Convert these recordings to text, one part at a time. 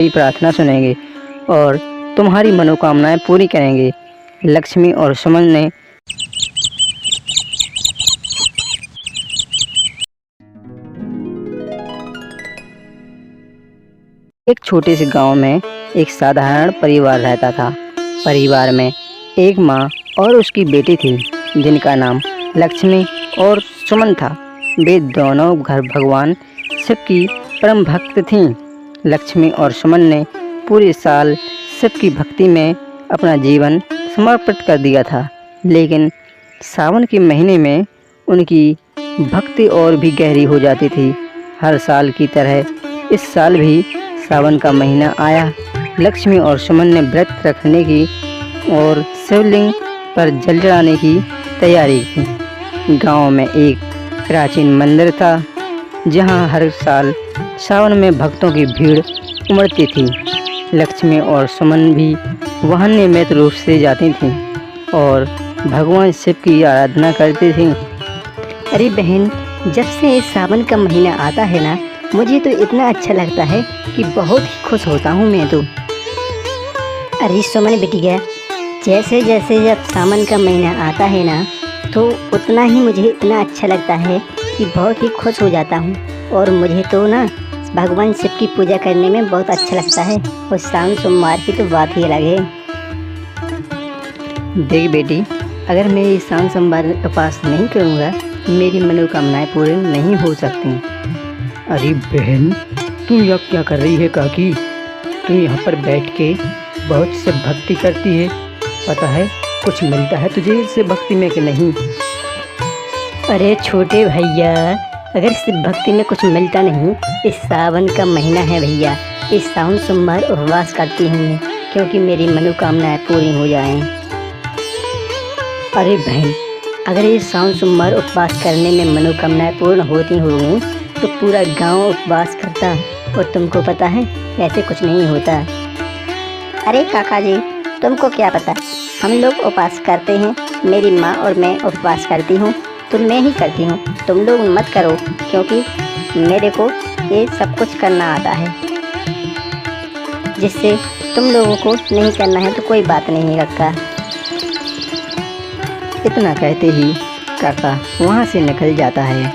प्रार्थना सुनेंगे और तुम्हारी मनोकामनाएं पूरी करेंगे। लक्ष्मी और सुमन ने एक छोटे से गांव में एक साधारण परिवार रहता था। परिवार में एक माँ और उसकी बेटी थी जिनका नाम लक्ष्मी और सुमन था। वे दोनों घर भगवान शिव की परम भक्त थीं। लक्ष्मी और सुमन ने पूरे साल शिव की भक्ति में अपना जीवन समर्पित कर दिया था, लेकिन सावन के महीने में उनकी भक्ति और भी गहरी हो जाती थी। हर साल की तरह इस साल भी सावन का महीना आया। लक्ष्मी और सुमन ने व्रत रखने की और शिवलिंग पर जल चढ़ाने की तैयारी की। गांव में एक प्राचीन मंदिर था जहां हर साल सावन में भक्तों की भीड़ उमड़ती थी। लक्ष्मी और सुमन भी वहां नियमित रूप से जाती थीं और भगवान शिव की आराधना करती थीं। अरे बहन, जब से इस सावन का महीना आता है ना, मुझे तो इतना अच्छा लगता है कि बहुत ही खुश होता हूँ मैं तो। अरे सुमन बिटिया, जैसे जैसे जब सावन का महीना आता है ना, तो उतना ही मुझे इतना अच्छा लगता है कि बहुत ही खुश हो जाता हूँ। और मुझे तो ना भगवान शिव की पूजा करने में बहुत अच्छा लगता है। और सावन सोमवार की तो बात ही अलग है। देख बेटी, अगर मैं ये सावन सोमवार उपास नहीं करूँगा, मेरी मनोकामनाएं पूरी नहीं हो सकती। अरे बहन, तू यह क्या कर रही है काकी? तू यहाँ पर बैठ के बहुत से भक्ति करती है। पता है कुछ मिलता है तुझे इससे भक्ति में कि नहीं? अरे छोटे भैया, अगर शिव भक्ति में कुछ मिलता नहीं, इस सावन का महीना है भैया, इस सावन सोमवार उपवास करती हूँ मैं, क्योंकि मेरी मनोकामनाएं पूरी हो जाएं। अरे बहन, अगर इस सावन सोमवार उपवास करने में मनोकामनाएं पूर्ण होती होंगी तो पूरा गांव उपवास करता। और तुमको पता है ऐसे कुछ नहीं होता। अरे काका जी, तुमको क्या पता, हम लोग उपवास करते हैं। मेरी माँ और मैं उपवास करती हूँ, तो मैं ही करती हूँ। तुम लोग मत करो, क्योंकि मेरे को ये सब कुछ करना आता है। जिससे तुम लोगों को नहीं करना है तो कोई बात नहीं रखा। इतना कहते ही काका वहाँ से निकल जाता है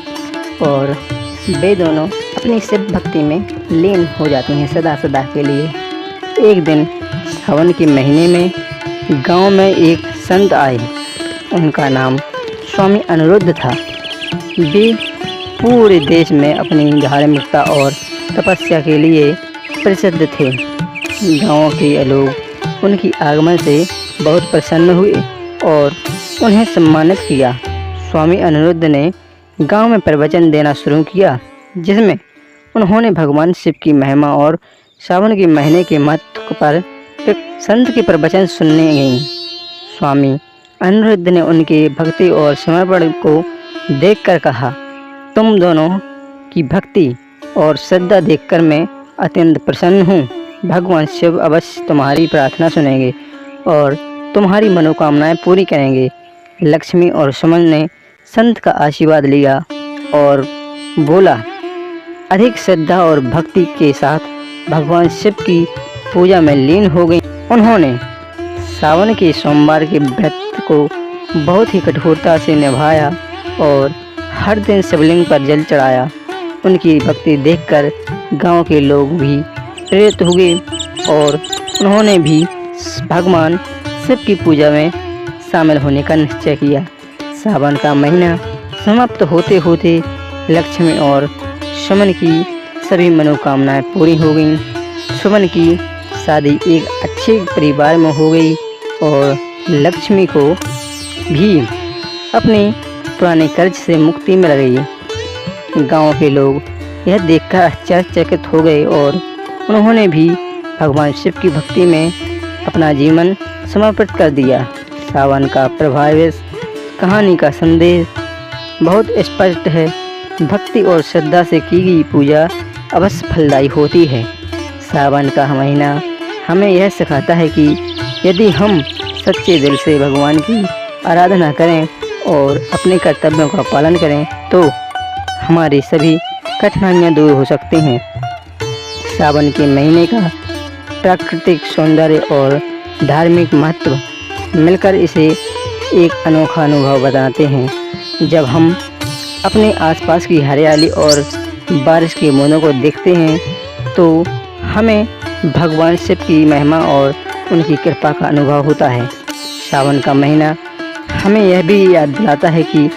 और वे दोनों अपनी शिव भक्ति में लीन हो जाती हैं सदा सदा के लिए। एक दिन सावन के महीने में गांव में एक संत आए। उनका नाम स्वामी अनिरुद्ध था। वे पूरे देश में अपनी धार्मिकता और तपस्या के लिए प्रसिद्ध थे। गांव के लोग उनकी आगमन से बहुत प्रसन्न हुए और उन्हें सम्मानित किया। स्वामी अनिरुद्ध ने गांव में प्रवचन देना शुरू किया, जिसमें उन्होंने भगवान शिव की महिमा और सावन के महीने के महत्व पर संत के प्रवचन सुनने गईं। स्वामी अनिरुद्ध ने उनके भक्ति और समर्पण को देखकर कहा, तुम दोनों की भक्ति और श्रद्धा देखकर मैं अत्यंत प्रसन्न हूँ। भगवान शिव अवश्य तुम्हारी प्रार्थना सुनेंगे और तुम्हारी मनोकामनाएं पूरी करेंगे। लक्ष्मी और सुमन ने संत का आशीर्वाद लिया और बोला, अधिक श्रद्धा और भक्ति के साथ भगवान शिव की पूजा में लीन हो गई। उन्होंने सावन के सोमवार के व्रत को बहुत ही कठोरता से निभाया और हर दिन शिवलिंग पर जल चढ़ाया। उनकी भक्ति देखकर गांव के लोग भी प्रेरित हुए और उन्होंने भी भगवान शिव की पूजा में शामिल होने का निश्चय किया। सावन का महीना समाप्त होते होते लक्ष्मी और सुमन की सभी मनोकामनाएं पूरी हो गईं। सुमन की शादी एक अच्छे परिवार में हो गई और लक्ष्मी को भी अपने पुराने कर्ज से मुक्ति मिल गई। गांव के लोग यह देखकर आश्चर्यचकित हो गए और उन्होंने भी भगवान शिव की भक्ति में अपना जीवन समर्पित कर दिया। सावन का प्रभावित कहानी का संदेश बहुत स्पष्ट है। भक्ति और श्रद्धा से की गई पूजा अवश्य फलदायी होती है। सावन का महीना हमें यह सिखाता है कि यदि हम सच्चे दिल से भगवान की आराधना करें और अपने कर्तव्यों का पालन करें तो हमारी सभी कठिनाइयां दूर हो सकती हैं। सावन के महीने का प्राकृतिक सौंदर्य और धार्मिक महत्व मिलकर इसे एक अनोखा अनुभव बनाते हैं। जब हम अपने आसपास की हरियाली और बारिश की बूंदों को देखते हैं तो हमें भगवान शिव की महिमा और उनकी कृपा का अनुभव होता है। सावन का महीना हमें यह भी याद दिलाता है कि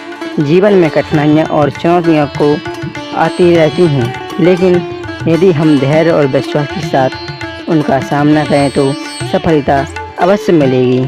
जीवन में कठिनाइयाँ और चुनौतियाँ को आती रहती हैं, लेकिन यदि हम धैर्य और विश्वास के साथ उनका सामना करें तो सफलता अवश्य मिलेगी।